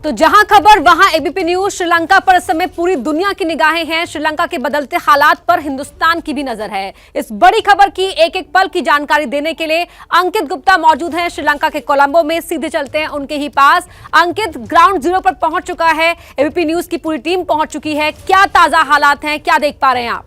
तो जहां खबर वहां एबीपी न्यूज। श्रीलंका पर इस समय पूरी दुनिया की निगाहें हैं। श्रीलंका के बदलते हालात पर हिंदुस्तान की भी नजर है। इस बड़ी खबर की एक एक पल की जानकारी देने के लिए अंकित गुप्ता मौजूद हैं श्रीलंका के कोलंबो में। सीधे चलते हैं उनके ही पास। अंकित, ग्राउंड जीरो पर पहुंच चुका है, एबीपी न्यूज की पूरी टीम पहुंच चुकी है। क्या ताजा हालात हैं, क्या देख पा रहे हैं आप?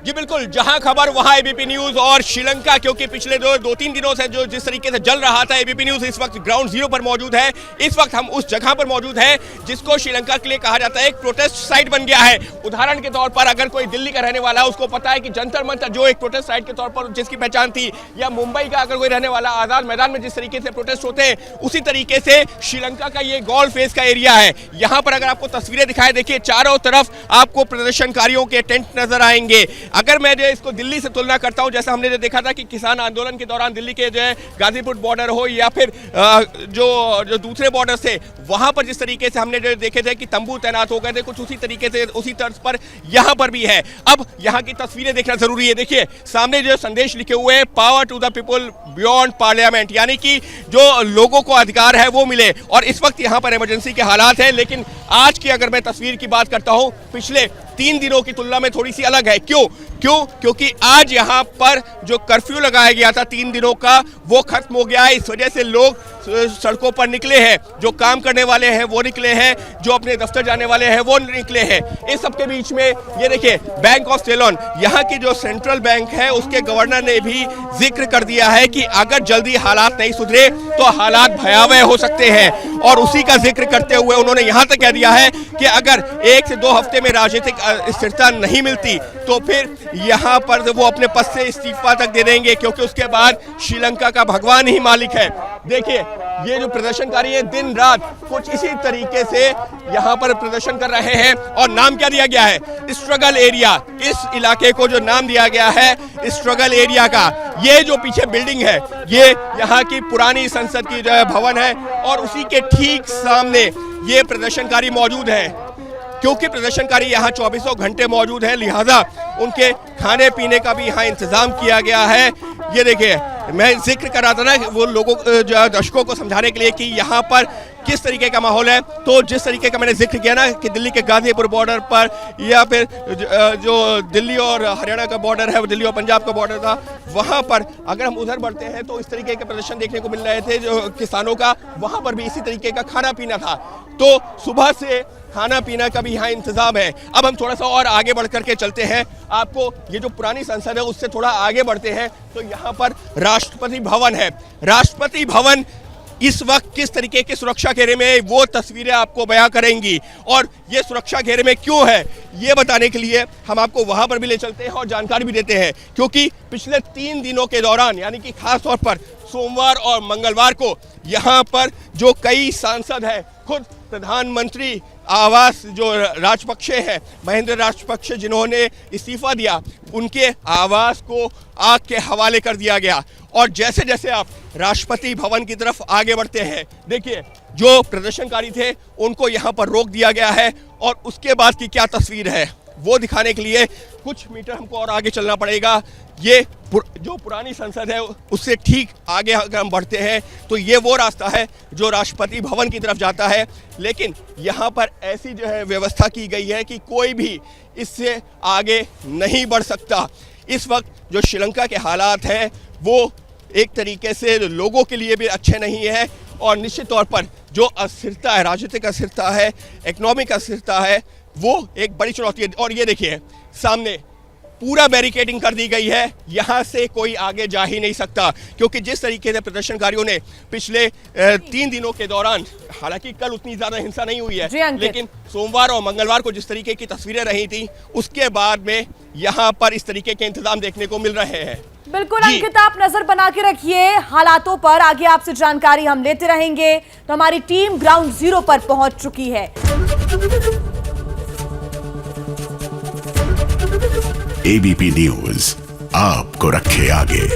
जी बिल्कुल, जहां खबर वहां एबीपी न्यूज। और श्रीलंका क्योंकि पिछले दो तीन दिनों से जो जिस तरीके से जल रहा था, एबीपी न्यूज इस वक्त ग्राउंड जीरो पर मौजूद है। इस वक्त हम उस जगह पर मौजूद है जिसको श्रीलंका के लिए कहा जाता है एक प्रोटेस्ट साइट बन गया है। उदाहरण के तौर पर अगर कोई दिल्ली का रहने वाला है उसको पता है कि जंतर मंतर जो एक प्रोटेस्ट साइट के तौर पर जिसकी पहचान थी, या मुंबई का अगर कोई रहने वाला आजाद मैदान में जिस तरीके से प्रोटेस्ट होते हैं, उसी तरीके से श्रीलंका का ये गोल फेस का एरिया है। यहाँ पर अगर आपको तस्वीरें दिखाई, देखिए चारों तरफ आपको प्रदर्शनकारियों के टेंट नजर आएंगे। अगर मैं जो इसको दिल्ली से तुलना करता हूं, जैसा हमने जो देखा था कि किसान आंदोलन के दौरान दिल्ली के जो है गाजीपुर बॉर्डर हो या फिर जो दूसरे बॉर्डर थे, वहां पर जिस तरीके से हमने जो देखे थे कि तंबू तैनात हो गए थे, कुछ उसी तरीके से उसी तर्ज पर यहां पर भी है। अब यहां की तस्वीरें देखना जरूरी है। देखिए सामने जो संदेश लिखे हुए हैं, power to the people beyond parliament, यानी कि जो लोगों को अधिकार है वो मिले। और इस वक्त यहां पर इमरजेंसी के हालात है, लेकिन आज की अगर मैं तस्वीर की बात करता हूं, पिछले 3 दिनों की तुलना में थोड़ी सी अलग है। क्योंकि आज यहाँ पर जो कर्फ्यू लगाया गया था 3 दिनों का, वो खत्म हो गया है। इस वजह से लोग सड़कों पर निकले हैं, जो काम करने वाले हैं वो निकले हैं, जो अपने दफ्तर जाने वाले हैं वो निकले हैं। इस सबके बीच में ये देखिए बैंक ऑफ सेलोन, यहाँ की जो सेंट्रल बैंक है, उसके गवर्नर ने भी जिक्र कर दिया है कि अगर जल्दी हालात नहीं सुधरे तो हालात भयावह हो सकते हैं। और उसी का जिक्र करते हुए उन्होंने यहाँ तक कह दिया है कि अगर 1 से 2 हफ्ते में राजनीतिक स्थिरता नहीं मिलती तो फिर यहाँ पर वो अपने पद से इस्तीफा तक दे देंगे, क्योंकि उसके बाद श्रीलंका का भगवान ही मालिक है। देखिए ये जो प्रदर्शनकारी है दिन रात कुछ इसी तरीके से यहाँ पर प्रदर्शन कर रहे हैं। और नाम क्या दिया गया है? Struggle area. इस इलाके को जो नाम दिया गया है स्ट्रगल एरिया का, ये जो पीछे बिल्डिंग है ये यहाँ की पुरानी संसद की जो है भवन है, और उसी के ठीक सामने ये प्रदर्शनकारी मौजूद है। क्योंकि प्रदर्शनकारी यहाँ 24 घंटे मौजूद है, लिहाजा उनके खाने पीने का भी यहाँ इंतजाम किया गया है। ये देखिए मैं जिक्र कर रहा था ना वो लोगों दर्शकों को समझाने के लिए कि यहाँ पर किस तरीके का माहौल है। तो जिस तरीके का मैंने जिक्र किया ना कि दिल्ली के गाजीपुर बॉर्डर पर, या फिर जो दिल्ली और हरियाणा का बॉर्डर है, वो दिल्ली और पंजाब का बॉर्डर था, वहाँ पर अगर हम उधर बढ़ते हैं तो इस तरीके के प्रदर्शन देखने को मिल रहे थे जो किसानों का। वहाँ पर भी इसी तरीके का खाना पीना था, तो सुबह से खाना पीना का भी यहाँ इंतजाम है। अब हम थोड़ा सा और आगे बढ़ करके चलते हैं, आपको ये जो पुरानी संसद है उससे थोड़ा आगे बढ़ते हैं तो यहाँ पर राष्ट्रपति भवन है। राष्ट्रपति भवन इस वक्त किस तरीके के सुरक्षा घेरे में, वो तस्वीरें आपको बयां करेंगी। और ये सुरक्षा घेरे में क्यों है ये बताने के लिए हम आपको वहां पर भी ले चलते हैं और जानकारी भी देते हैं। क्योंकि पिछले 3 दिनों के दौरान, यानी कि खास तौर पर सोमवार और मंगलवार को, यहाँ पर जो कई सांसद हैं, खुद प्रधानमंत्री आवास जो राजपक्षे हैं, महेंद्र राजपक्षे, जिन्होंने इस्तीफा दिया, उनके आवास को आग के हवाले कर दिया गया। और जैसे जैसे आप राष्ट्रपति भवन की तरफ आगे बढ़ते हैं, देखिए जो प्रदर्शनकारी थे उनको यहाँ पर रोक दिया गया है। और उसके बाद की क्या तस्वीर है वो दिखाने के लिए कुछ मीटर हमको और आगे चलना पड़ेगा। ये जो पुरानी संसद है उससे ठीक आगे अगर हम बढ़ते हैं तो ये वो रास्ता है जो राष्ट्रपति भवन की तरफ जाता है। लेकिन यहाँ पर ऐसी जो है व्यवस्था की गई है कि कोई भी इससे आगे नहीं बढ़ सकता। इस वक्त जो श्रीलंका के हालात हैं वो एक तरीके से लोगों के लिए भी अच्छे नहीं है, और निश्चित तौर पर जो अस्थिरता है, राजनीतिक अस्थिरता है, इकोनॉमिक अस्थिरता है, वो एक बड़ी चुनौती है। और ये देखिए सामने पूरा बैरिकेडिंग कर दी गई है, यहाँ से कोई आगे जा ही नहीं सकता। क्योंकि जिस तरीके से प्रदर्शनकारियों ने पिछले 3 दिनों के दौरान, हालांकि कल उतनी ज्यादा हिंसा नहीं हुई है, लेकिन सोमवार और मंगलवार को जिस तरीके की तस्वीरें रही थी, उसके बाद में यहाँ पर इस तरीके के इंतजाम देखने को मिल रहे हैं। बिल्कुल अंकित, आप नजर बना के रखिए हालातों पर, आगे आपसे जानकारी हम लेते रहेंगे। तो हमारी टीम ग्राउंड जीरो पर पहुंच चुकी है। एबीपी न्यूज आपको रखे आगे।